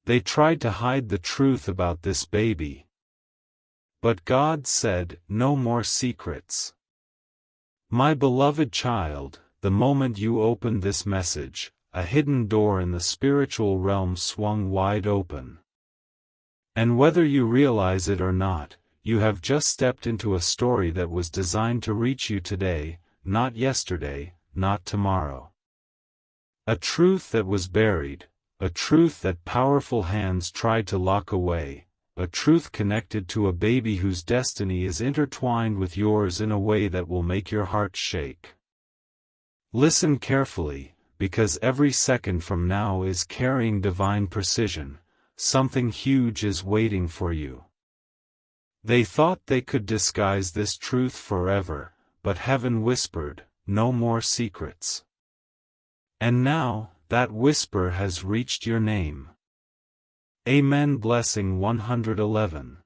They tried to hide the truth about this baby. But God said, "No more secrets. My beloved child, the moment you opened this message, a hidden door in the spiritual realm swung wide open. And whether you realize it or not, you have just stepped into a story that was designed to reach you today, not yesterday, not tomorrow. A truth that was buried, a truth that powerful hands tried to lock away, a truth connected to a baby whose destiny is intertwined with yours in a way that will make your heart shake. Listen carefully, because every second from now is carrying divine precision. Something huge is waiting for you." They thought they could disguise this truth forever, but heaven whispered, "No more secrets." And now, that whisper has reached your name. Amen. Blessing 111.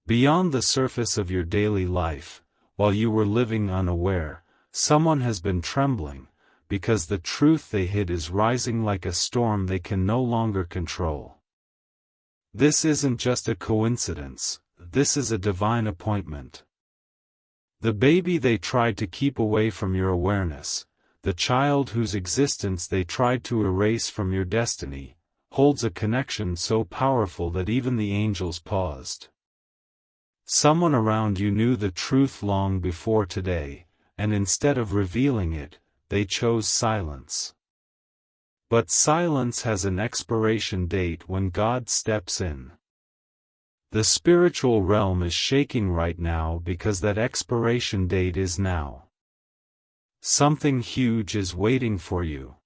Beyond the surface of your daily life, while you were living unaware, someone has been trembling, because the truth they hid is rising like a storm they can no longer control. This isn't just a coincidence, this is a divine appointment. The baby they tried to keep away from your awareness, the child whose existence they tried to erase from your destiny, holds a connection so powerful that even the angels paused. Someone around you knew the truth long before today, and instead of revealing it, they chose silence. But silence has an expiration date when God steps in. The spiritual realm is shaking right now because that expiration date is now. Something huge is waiting for you.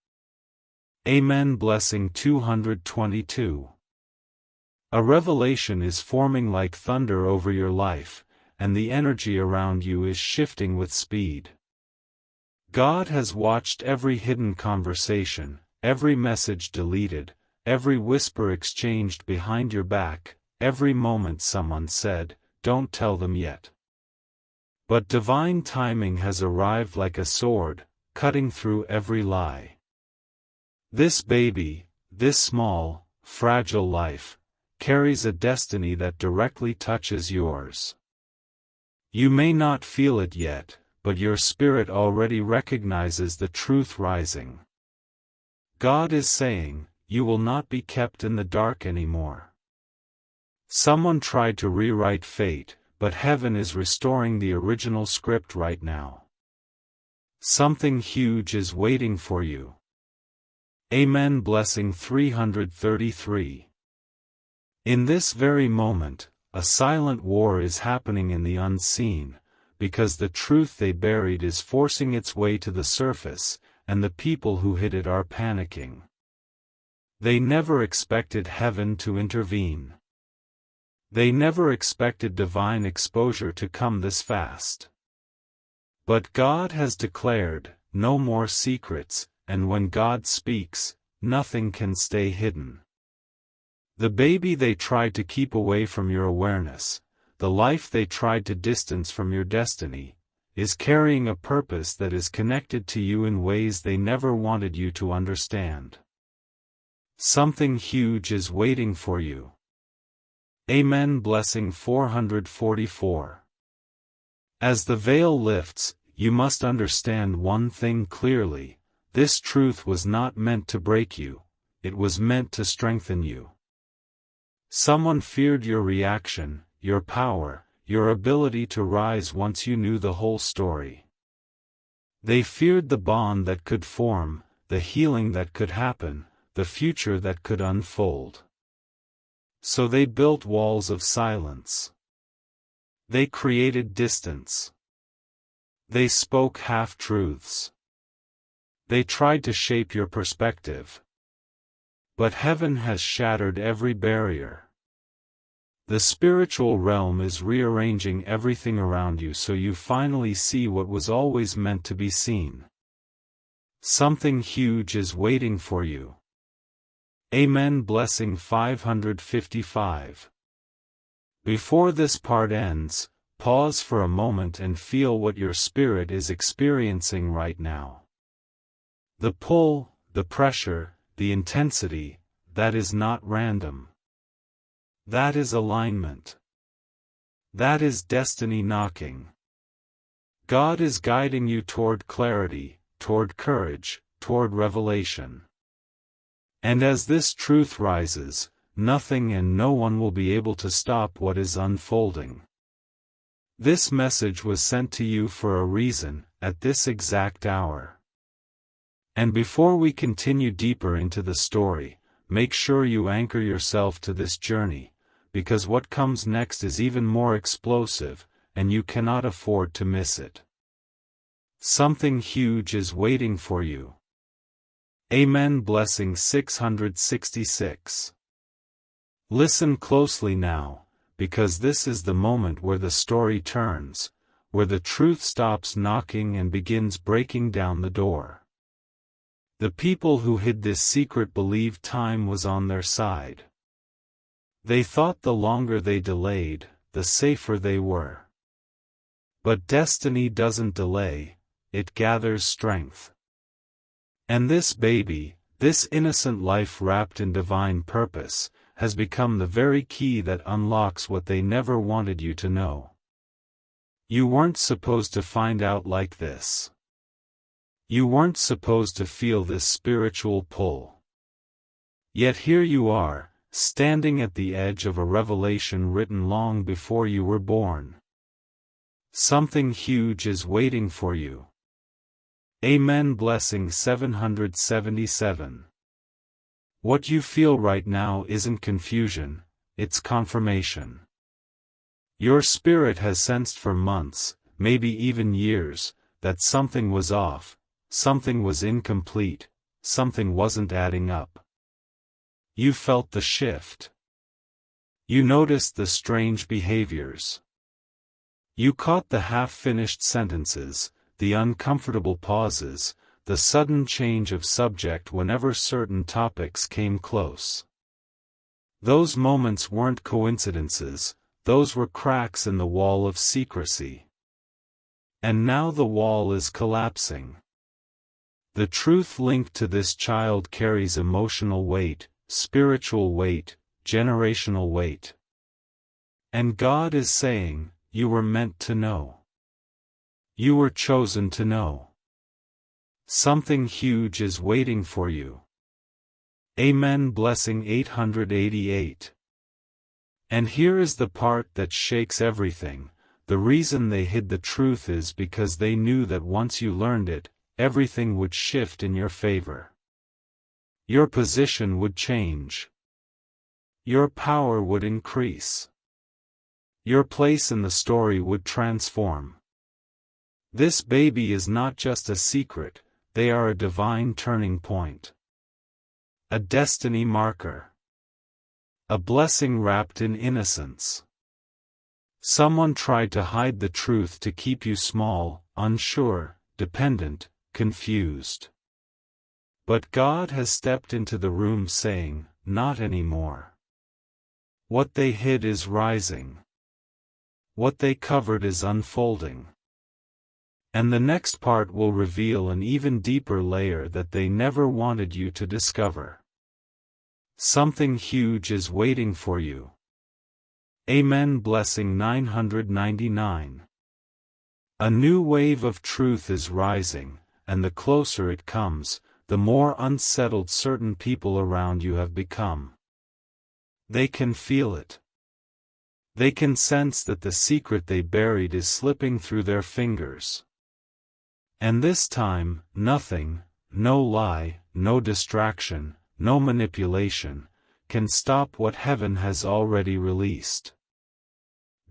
Amen. Blessing 222. A revelation is forming like thunder over your life, and the energy around you is shifting with speed. God has watched every hidden conversation, every message deleted, every whisper exchanged behind your back, every moment someone said, "Don't tell them yet." But divine timing has arrived like a sword, cutting through every lie. This baby, this small, fragile life, carries a destiny that directly touches yours. You may not feel it yet, but your spirit already recognizes the truth rising. God is saying, you will not be kept in the dark anymore. Someone tried to rewrite fate, but heaven is restoring the original script right now. Something huge is waiting for you. Amen. Blessing 333. In this very moment, a silent war is happening in the unseen, because the truth they buried is forcing its way to the surface, and the people who hid it are panicking. They never expected heaven to intervene. They never expected divine exposure to come this fast. But God has declared, "No more secrets," and when God speaks, nothing can stay hidden. The baby they tried to keep away from your awareness, the life they tried to distance from your destiny, is carrying a purpose that is connected to you in ways they never wanted you to understand. Something huge is waiting for you. Amen. Blessing 444. As the veil lifts, you must understand one thing clearly: this truth was not meant to break you, it was meant to strengthen you. Someone feared your reaction, your power, your ability to rise once you knew the whole story. They feared the bond that could form, the healing that could happen, the future that could unfold. So they built walls of silence. They created distance. They spoke half-truths. They tried to shape your perspective. But heaven has shattered every barrier. The spiritual realm is rearranging everything around you so you finally see what was always meant to be seen. Something huge is waiting for you. Amen. Blessing 555. Before this part ends, pause for a moment and feel what your spirit is experiencing right now. The pull, the pressure, the intensity, that is not random. That is alignment. That is destiny knocking. God is guiding you toward clarity, toward courage, toward revelation. And as this truth rises, nothing and no one will be able to stop what is unfolding. This message was sent to you for a reason, at this exact hour. And before we continue deeper into the story, make sure you anchor yourself to this journey, because what comes next is even more explosive, and you cannot afford to miss it. Something huge is waiting for you. Amen. Blessing 666. Listen closely now, because this is the moment where the story turns, where the truth stops knocking and begins breaking down the door. The people who hid this secret believed time was on their side. They thought the longer they delayed, the safer they were. But destiny doesn't delay, it gathers strength. And this baby, this innocent life wrapped in divine purpose, has become the very key that unlocks what they never wanted you to know. You weren't supposed to find out like this. You weren't supposed to feel this spiritual pull. Yet here you are, standing at the edge of a revelation written long before you were born. Something huge is waiting for you. Amen. Blessing 777. What you feel right now isn't confusion, it's confirmation. Your spirit has sensed for months, maybe even years, that something was off, something was incomplete, something wasn't adding up. You felt the shift. You noticed the strange behaviors. You caught the half-finished sentences, the uncomfortable pauses, the sudden change of subject whenever certain topics came close. Those moments weren't coincidences, those were cracks in the wall of secrecy. And now the wall is collapsing. The truth linked to this child carries emotional weight, spiritual weight, generational weight. And God is saying, you were meant to know. You were chosen to know. Something huge is waiting for you. Amen. Blessing 888. And here is the part that shakes everything. The reason they hid the truth is because they knew that once you learned it, everything would shift in your favor. Your position would change. Your power would increase. Your place in the story would transform. This baby is not just a secret, they are a divine turning point. A destiny marker. A blessing wrapped in innocence. Someone tried to hide the truth to keep you small, unsure, dependent, confused. But God has stepped into the room saying, not anymore. What they hid is rising. What they covered is unfolding. And the next part will reveal an even deeper layer that they never wanted you to discover. Something huge is waiting for you. Amen. Blessing 999. A new wave of truth is rising, and the closer it comes, the more unsettled certain people around you have become. They can feel it. They can sense that the secret they buried is slipping through their fingers. And this time, nothing, no lie, no distraction, no manipulation, can stop what heaven has already released.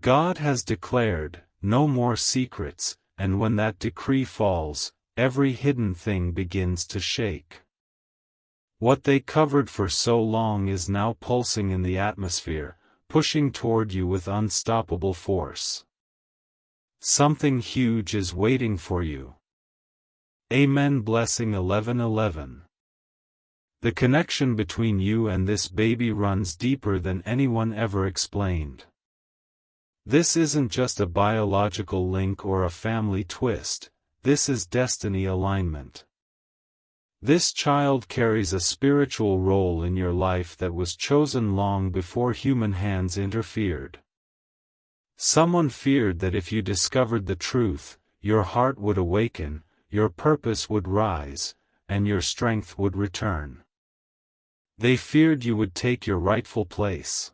God has declared, no more secrets, and when that decree falls, every hidden thing begins to shake. What they covered for so long is now pulsing in the atmosphere, pushing toward you with unstoppable force. Something huge is waiting for you. Amen. Blessing 1111. The connection between you and this baby runs deeper than anyone ever explained. This isn't just a biological link or a family twist, this is destiny alignment. This child carries a spiritual role in your life that was chosen long before human hands interfered. Someone feared that if you discovered the truth, your heart would awaken, your purpose would rise, and your strength would return. They feared you would take your rightful place.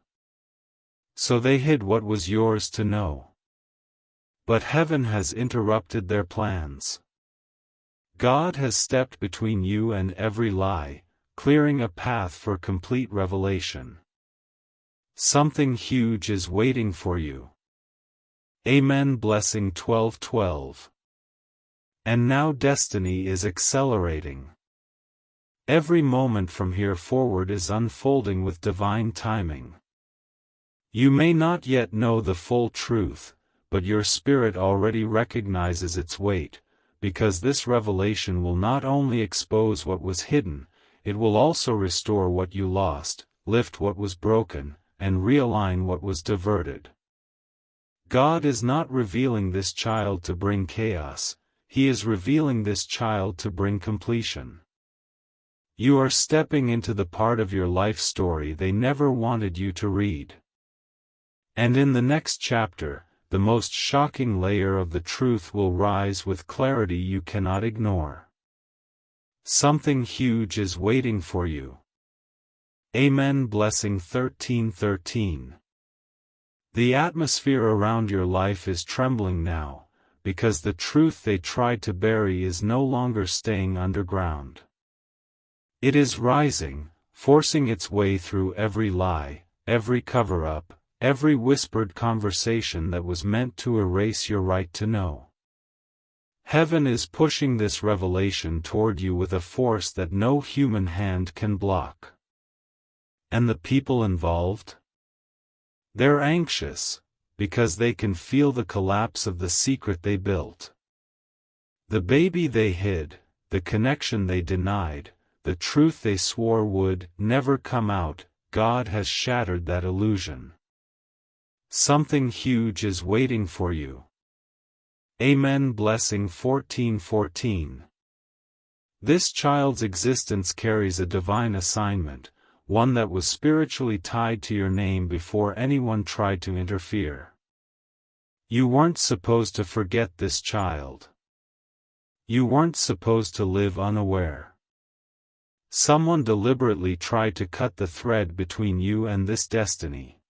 So they hid what was yours to know. But heaven has interrupted their plans. God has stepped between you and every lie, clearing a path for complete revelation. Something huge is waiting for you. Amen. Blessing 12:12. And now destiny is accelerating. Every moment from here forward is unfolding with divine timing. You may not yet know the full truth, but your spirit already recognizes its weight, because this revelation will not only expose what was hidden, it will also restore what you lost, lift what was broken, and realign what was diverted. God is not revealing this child to bring chaos, He is revealing this child to bring completion. You are stepping into the part of your life story they never wanted you to read. And in the next chapter, the most shocking layer of the truth will rise with clarity you cannot ignore. Something huge is waiting for you. Amen. Blessing 13:13. The atmosphere around your life is trembling now, because the truth they tried to bury is no longer staying underground. It is rising, forcing its way through every lie, every cover-up, every whispered conversation that was meant to erase your right to know. Heaven is pushing this revelation toward you with a force that no human hand can block. And the people involved? They're anxious, because they can feel the collapse of the secret they built. The baby they hid, the connection they denied, the truth they swore would never come out, God has shattered that illusion. Something huge is waiting for you. Amen. Blessing 14:14. This child's existence carries a divine assignment, one that was spiritually tied to your name before anyone tried to interfere. You weren't supposed to forget this child. You weren't supposed to live unaware. Someone deliberately tried to cut the thread between you and this destiny.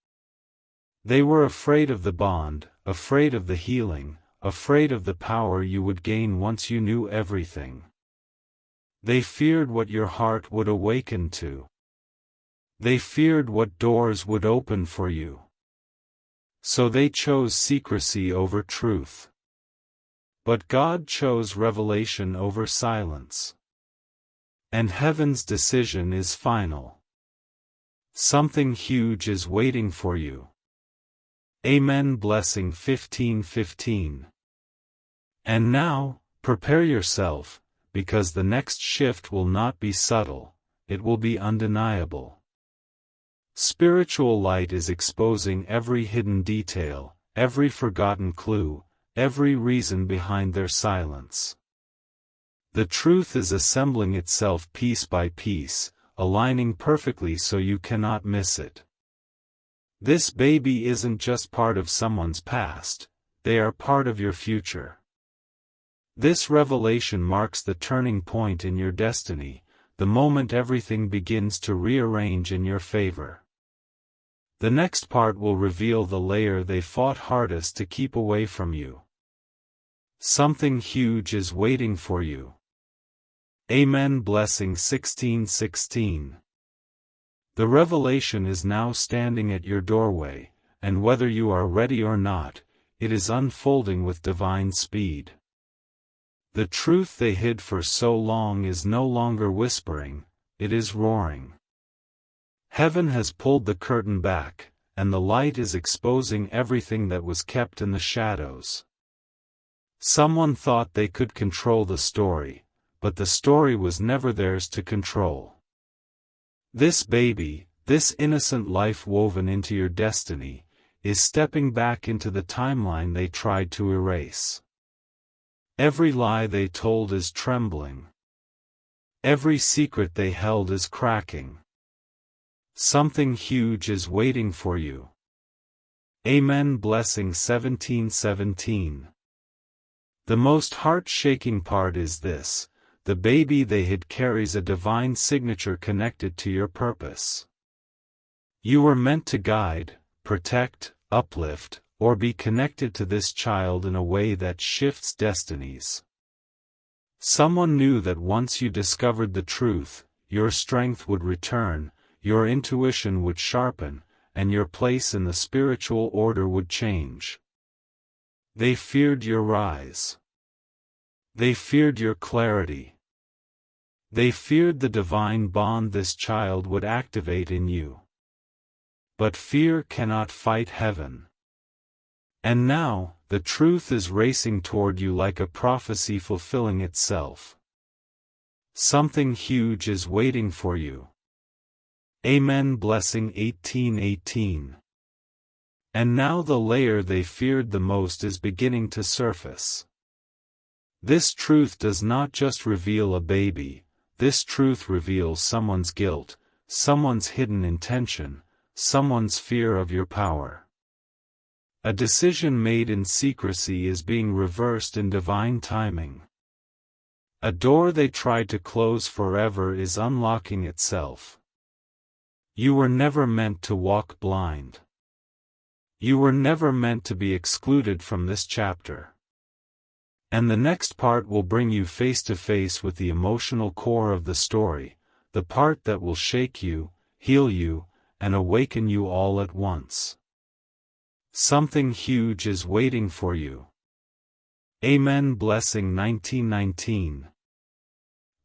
They were afraid of the bond, afraid of the healing, afraid of the power you would gain once you knew everything. They feared what your heart would awaken to. They feared what doors would open for you. So they chose secrecy over truth. But God chose revelation over silence. And heaven's decision is final. Something huge is waiting for you. Amen. Blessing 15:15. And now, prepare yourself, because the next shift will not be subtle, it will be undeniable. Spiritual light is exposing every hidden detail, every forgotten clue, every reason behind their silence. The truth is assembling itself piece by piece, aligning perfectly so you cannot miss it. This baby isn't just part of someone's past, they are part of your future. This revelation marks the turning point in your destiny, the moment everything begins to rearrange in your favor. The next part will reveal the layer they fought hardest to keep away from you. Something huge is waiting for you. Amen. Blessing 16:16. The revelation is now standing at your doorway, and whether you are ready or not, it is unfolding with divine speed. The truth they hid for so long is no longer whispering, it is roaring. Heaven has pulled the curtain back, and the light is exposing everything that was kept in the shadows. Someone thought they could control the story, but the story was never theirs to control. This baby, this innocent life woven into your destiny, is stepping back into the timeline they tried to erase. Every lie they told is trembling. Every secret they held is cracking. Something huge is waiting for you. Amen. Blessing 17:17. The most heart-shaking part is this: the baby they hid carries a divine signature connected to your purpose. You were meant to guide, protect, uplift, or be connected to this child in a way that shifts destinies. Someone knew that once you discovered the truth, your strength would return, your intuition would sharpen, and your place in the spiritual order would change. They feared your rise. They feared your clarity. They feared the divine bond this child would activate in you. But fear cannot fight heaven. And now, the truth is racing toward you like a prophecy fulfilling itself. Something huge is waiting for you. Amen. Blessing 18:18. And now the layer they feared the most is beginning to surface. This truth does not just reveal a baby, this truth reveals someone's guilt, someone's hidden intention, someone's fear of your power. A decision made in secrecy is being reversed in divine timing. A door they tried to close forever is unlocking itself. You were never meant to walk blind. You were never meant to be excluded from this chapter. And the next part will bring you face to face with the emotional core of the story, the part that will shake you, heal you, and awaken you all at once. Something huge is waiting for you. Amen. Blessing 19:19.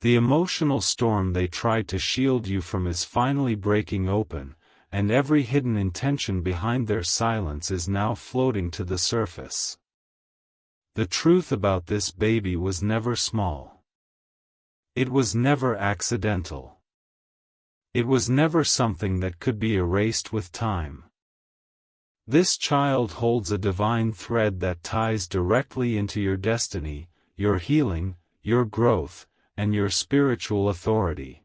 The emotional storm they tried to shield you from is finally breaking open, and every hidden intention behind their silence is now floating to the surface. The truth about this baby was never small. It was never accidental. It was never something that could be erased with time. This child holds a divine thread that ties directly into your destiny, your healing, your growth, and your spiritual authority.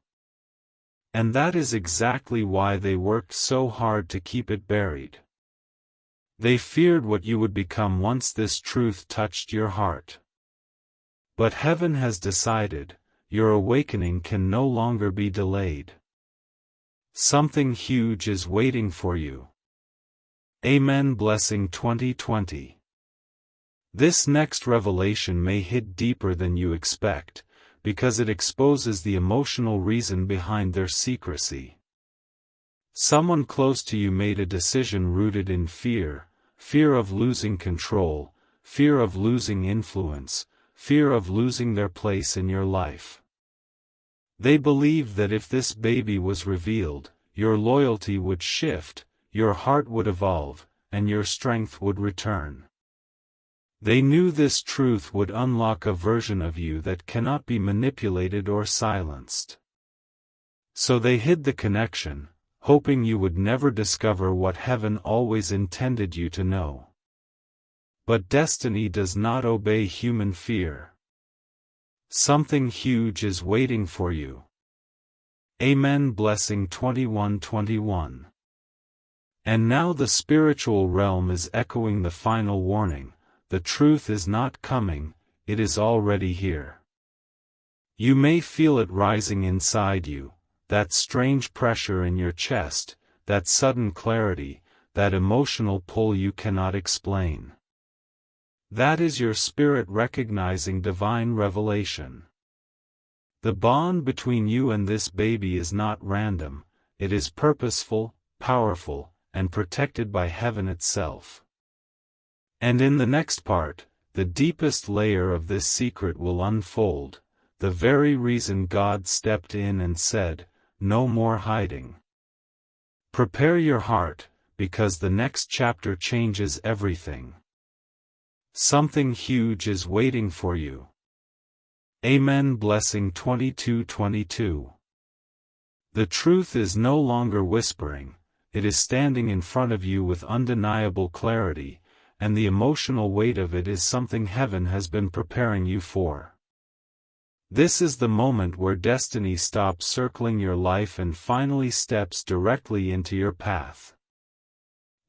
And that is exactly why they worked so hard to keep it buried. They feared what you would become once this truth touched your heart. But heaven has decided, your awakening can no longer be delayed. Something huge is waiting for you. Amen. Blessing 2020. This next revelation may hit deeper than you expect, because it exposes the emotional reason behind their secrecy. Someone close to you made a decision rooted in fear, fear of losing control, fear of losing influence, fear of losing their place in your life. They believed that if this baby was revealed, your loyalty would shift, your heart would evolve, and your strength would return. They knew this truth would unlock a version of you that cannot be manipulated or silenced. So they hid the connection, hoping you would never discover what heaven always intended you to know. But destiny does not obey human fear. Something huge is waiting for you. Amen. Blessing 21:21. And now the spiritual realm is echoing the final warning: the truth is not coming, it is already here. You may feel it rising inside you, that strange pressure in your chest, that sudden clarity, that emotional pull you cannot explain. That is your spirit recognizing divine revelation. The bond between you and this baby is not random, it is purposeful, powerful, and protected by heaven itself. And in the next part, the deepest layer of this secret will unfold, the very reason God stepped in and said, "No more hiding." Prepare your heart, because the next chapter changes everything. Something huge is waiting for you. Amen. Blessing 22:22. The truth is no longer whispering, it is standing in front of you with undeniable clarity, and the emotional weight of it is something heaven has been preparing you for. This is the moment where destiny stops circling your life and finally steps directly into your path.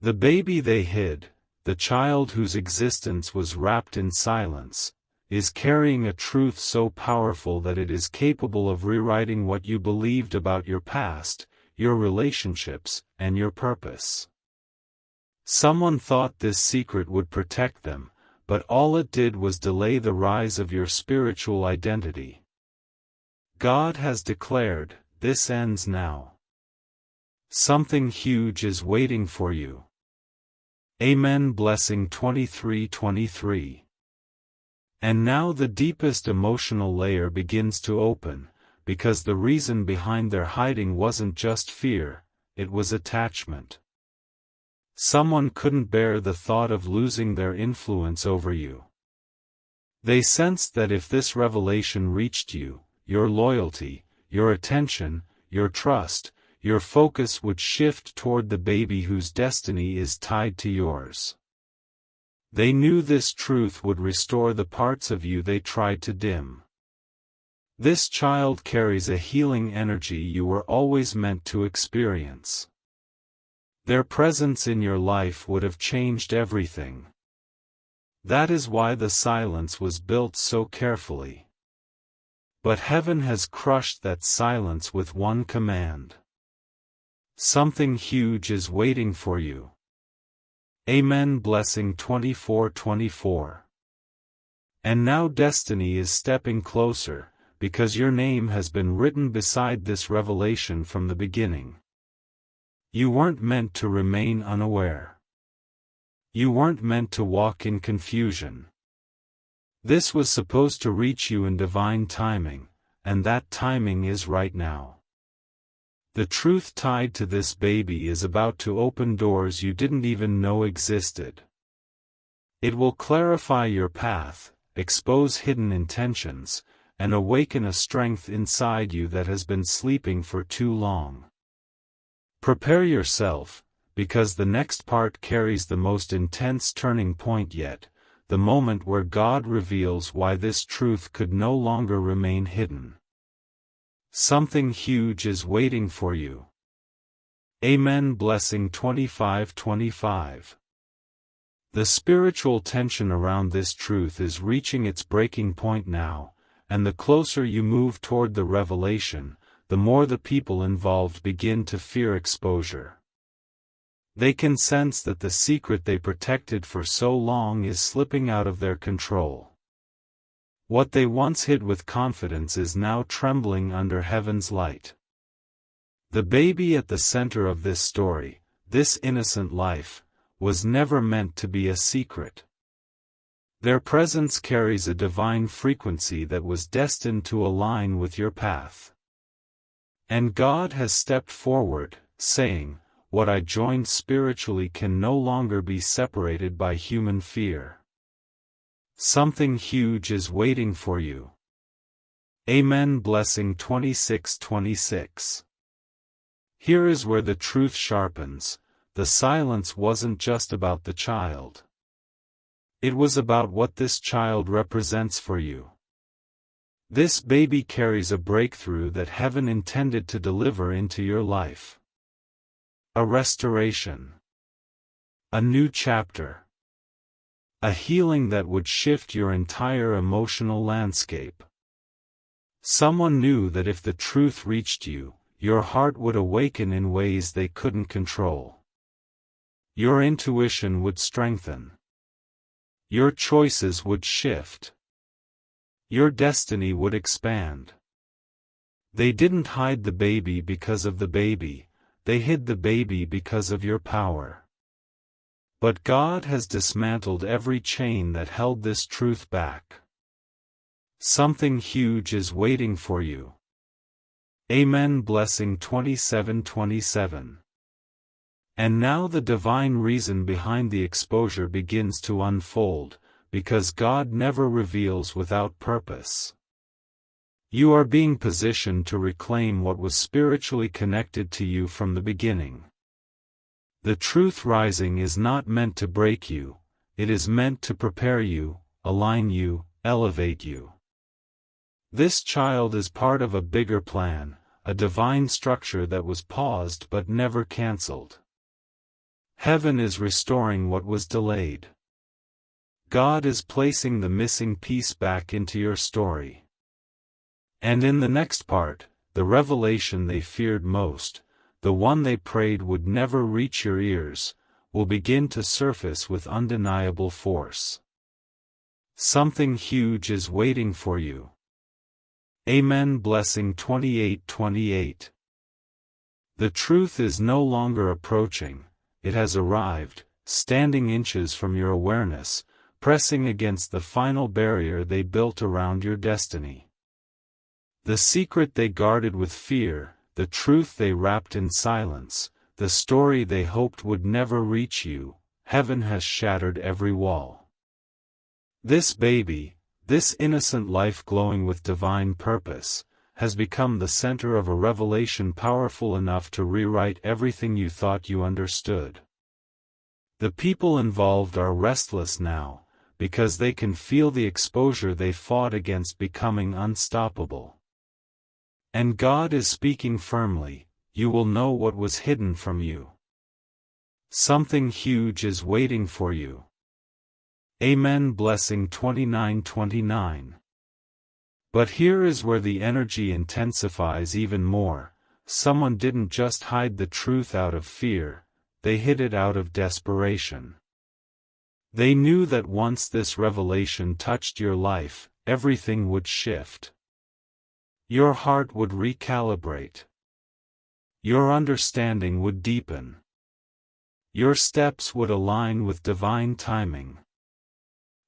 The baby they hid, the child whose existence was wrapped in silence, is carrying a truth so powerful that it is capable of rewriting what you believed about your past, your relationships, and your purpose. Someone thought this secret would protect them, but all it did was delay the rise of your spiritual identity. God has declared, "This ends now. Something huge is waiting for you." Amen. Blessing 23:23. And now the deepest emotional layer begins to open, because the reason behind their hiding wasn't just fear, it was attachment. Someone couldn't bear the thought of losing their influence over you. They sensed that if this revelation reached you, your loyalty, your attention, your trust, your focus would shift toward the baby whose destiny is tied to yours. They knew this truth would restore the parts of you they tried to dim. This child carries a healing energy you were always meant to experience. Their presence in your life would have changed everything. That is why the silence was built so carefully. But heaven has crushed that silence with one command. Something huge is waiting for you. Amen. Blessing 24:24. And now destiny is stepping closer, because your name has been written beside this revelation from the beginning. You weren't meant to remain unaware. You weren't meant to walk in confusion. This was supposed to reach you in divine timing, and that timing is right now. The truth tied to this baby is about to open doors you didn't even know existed. It will clarify your path, expose hidden intentions, and awaken a strength inside you that has been sleeping for too long. Prepare yourself, because the next part carries the most intense turning point yet, the moment where God reveals why this truth could no longer remain hidden. Something huge is waiting for you. Amen. Blessing 25:25. The spiritual tension around this truth is reaching its breaking point now, and the closer you move toward the revelation, the more the people involved begin to fear exposure. They can sense that the secret they protected for so long is slipping out of their control. What they once hid with confidence is now trembling under heaven's light. The baby at the center of this story, this innocent life, was never meant to be a secret. Their presence carries a divine frequency that was destined to align with your path. And God has stepped forward, saying, "What I joined spiritually can no longer be separated by human fear." Something huge is waiting for you. Amen. Blessing 26:26. Here is where the truth sharpens. The silence wasn't just about the child. It was about what this child represents for you. This baby carries a breakthrough that heaven intended to deliver into your life. A restoration. A new chapter. A healing that would shift your entire emotional landscape. Someone knew that if the truth reached you, your heart would awaken in ways they couldn't control. Your intuition would strengthen. Your choices would shift. Your destiny would expand. They didn't hide the baby because of the baby, they hid the baby because of your power. But God has dismantled every chain that held this truth back. Something huge is waiting for you. Amen. Blessing 27:27. And now the divine reason behind the exposure begins to unfold, because God never reveals without purpose. You are being positioned to reclaim what was spiritually connected to you from the beginning. The truth rising is not meant to break you, it is meant to prepare you, align you, elevate you. This child is part of a bigger plan, a divine structure that was paused but never cancelled. Heaven is restoring what was delayed. God is placing the missing piece back into your story. And in the next part, the revelation they feared most, the one they prayed would never reach your ears, will begin to surface with undeniable force. Something huge is waiting for you. Amen. Blessing 28:28. The truth is no longer approaching, it has arrived, standing inches from your awareness, pressing against the final barrier they built around your destiny. The secret they guarded with fear, the truth they wrapped in silence, the story they hoped would never reach you, heaven has shattered every wall. This baby, this innocent life glowing with divine purpose, has become the center of a revelation powerful enough to rewrite everything you thought you understood. The people involved are restless now, because they can feel the exposure they fought against becoming unstoppable. And God is speaking firmly, you will know what was hidden from you. Something huge is waiting for you. Amen. Blessing 29:29. But here is where the energy intensifies even more. Someone didn't just hide the truth out of fear, they hid it out of desperation. They knew that once this revelation touched your life, everything would shift. Your heart would recalibrate. Your understanding would deepen. Your steps would align with divine timing.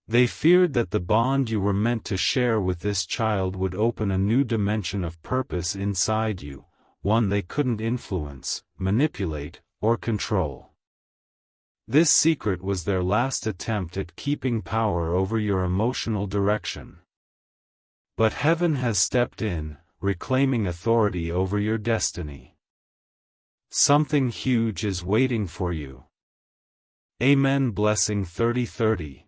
They feared that the bond you were meant to share with this child would open a new dimension of purpose inside you, one they couldn't influence, manipulate, or control. This secret was their last attempt at keeping power over your emotional direction. But heaven has stepped in, reclaiming authority over your destiny. Something huge is waiting for you. Amen. Blessing 30:30.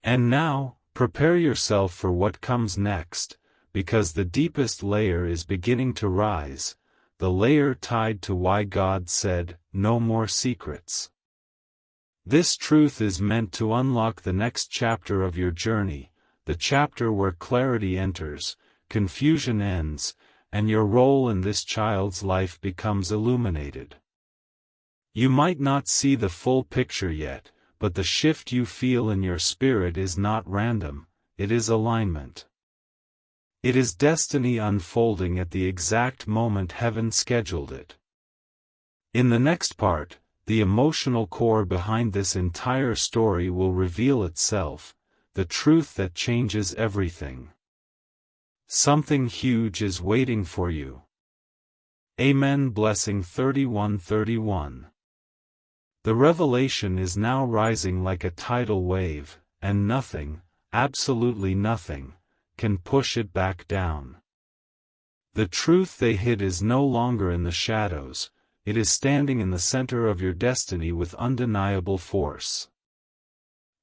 And now, prepare yourself for what comes next, because the deepest layer is beginning to rise, the layer tied to why God said, "No more secrets." This truth is meant to unlock the next chapter of your journey, the chapter where clarity enters, confusion ends, and your role in this child's life becomes illuminated. You might not see the full picture yet, but the shift you feel in your spirit is not random, it is alignment. It is destiny unfolding at the exact moment heaven scheduled it. In the next part, the emotional core behind this entire story will reveal itself, the truth that changes everything. Something huge is waiting for you. Amen. Blessing 31:31. The revelation is now rising like a tidal wave, and nothing, absolutely nothing, can push it back down. The truth they hid is no longer in the shadows, it is standing in the center of your destiny with undeniable force.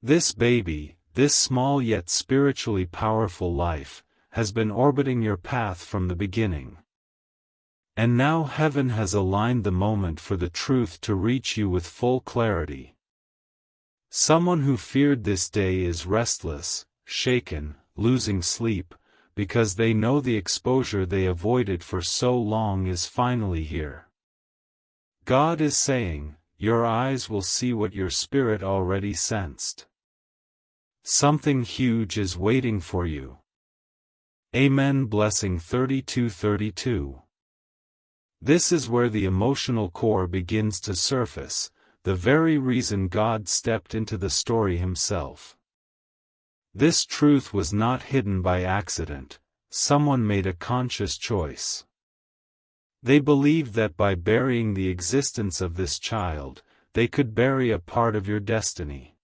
This baby, this small yet spiritually powerful life, has been orbiting your path from the beginning. And now heaven has aligned the moment for the truth to reach you with full clarity. Someone who feared this day is restless, shaken, losing sleep, because they know the exposure they avoided for so long is finally here. God is saying, your eyes will see what your spirit already sensed. Something huge is waiting for you. Amen. Blessing 32:32. This is where the emotional core begins to surface, the very reason God stepped into the story himself. This truth was not hidden by accident, someone made a conscious choice. They believed that by burying the existence of this child, they could bury a part of your destiny.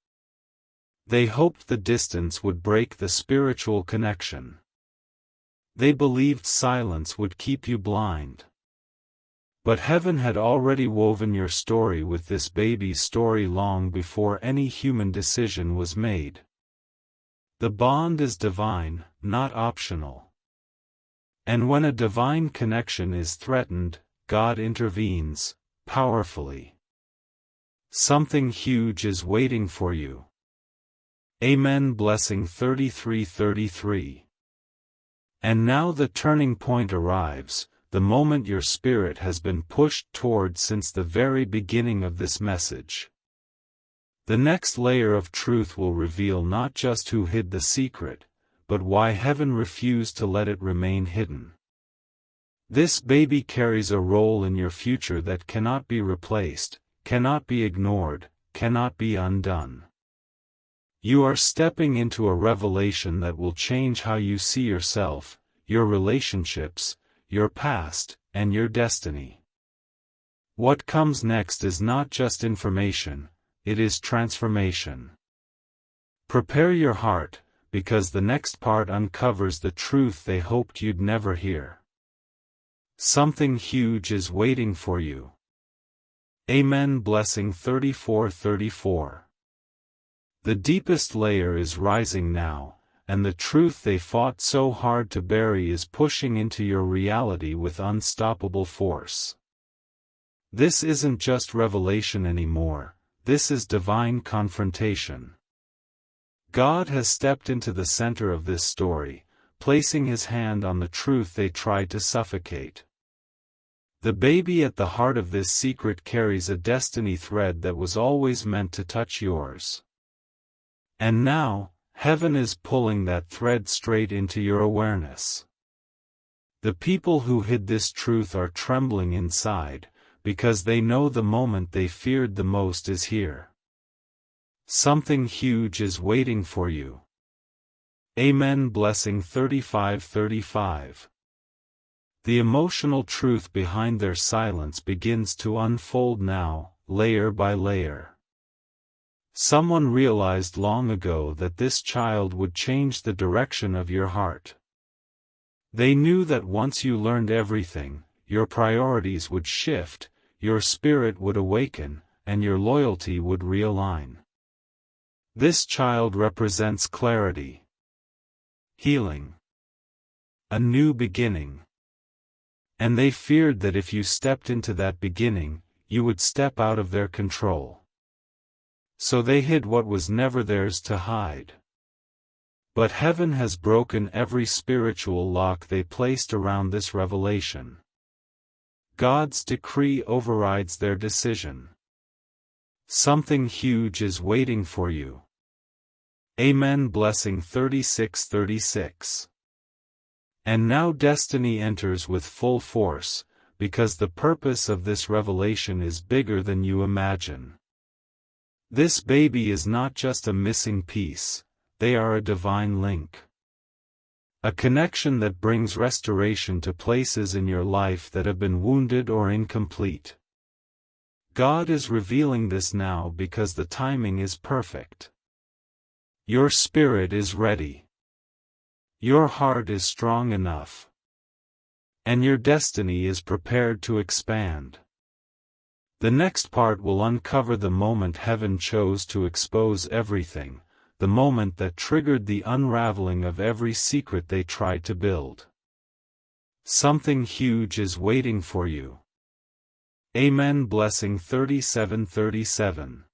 They hoped the distance would break the spiritual connection. They believed silence would keep you blind. But heaven had already woven your story with this baby's story long before any human decision was made. The bond is divine, not optional. And when a divine connection is threatened, God intervenes, powerfully. Something huge is waiting for you. Amen. Blessing 33:33. And now the turning point arrives, the moment your spirit has been pushed toward since the very beginning of this message. The next layer of truth will reveal not just who hid the secret, but why heaven refused to let it remain hidden. This baby carries a role in your future that cannot be replaced, cannot be ignored, cannot be undone. You are stepping into a revelation that will change how you see yourself, your relationships, your past, and your destiny. What comes next is not just information, it is transformation. Prepare your heart, because the next part uncovers the truth they hoped you'd never hear. Something huge is waiting for you. Amen. Blessing 34:34. The deepest layer is rising now, and the truth they fought so hard to bury is pushing into your reality with unstoppable force. This isn't just revelation anymore, this is divine confrontation. God has stepped into the center of this story, placing his hand on the truth they tried to suffocate. The baby at the heart of this secret carries a destiny thread that was always meant to touch yours. And now, heaven is pulling that thread straight into your awareness. The people who hid this truth are trembling inside, because they know the moment they feared the most is here. Something huge is waiting for you. Amen. Blessing 35:35. The emotional truth behind their silence begins to unfold now, layer by layer. Someone realized long ago that this child would change the direction of your heart. They knew that once you learned everything, your priorities would shift, your spirit would awaken, and your loyalty would realign. This child represents clarity, healing, a new beginning. And they feared that if you stepped into that beginning, you would step out of their control. So they hid what was never theirs to hide. But heaven has broken every spiritual lock they placed around this revelation. God's decree overrides their decision. Something huge is waiting for you. Amen. Blessing 36:36. And now destiny enters with full force, because the purpose of this revelation is bigger than you imagine. This baby is not just a missing piece, they are a divine link. A connection that brings restoration to places in your life that have been wounded or incomplete. God is revealing this now because the timing is perfect. Your spirit is ready. Your heart is strong enough. And your destiny is prepared to expand. The next part will uncover the moment heaven chose to expose everything, the moment that triggered the unraveling of every secret they tried to build. Something huge is waiting for you. Amen. Blessing 37:37.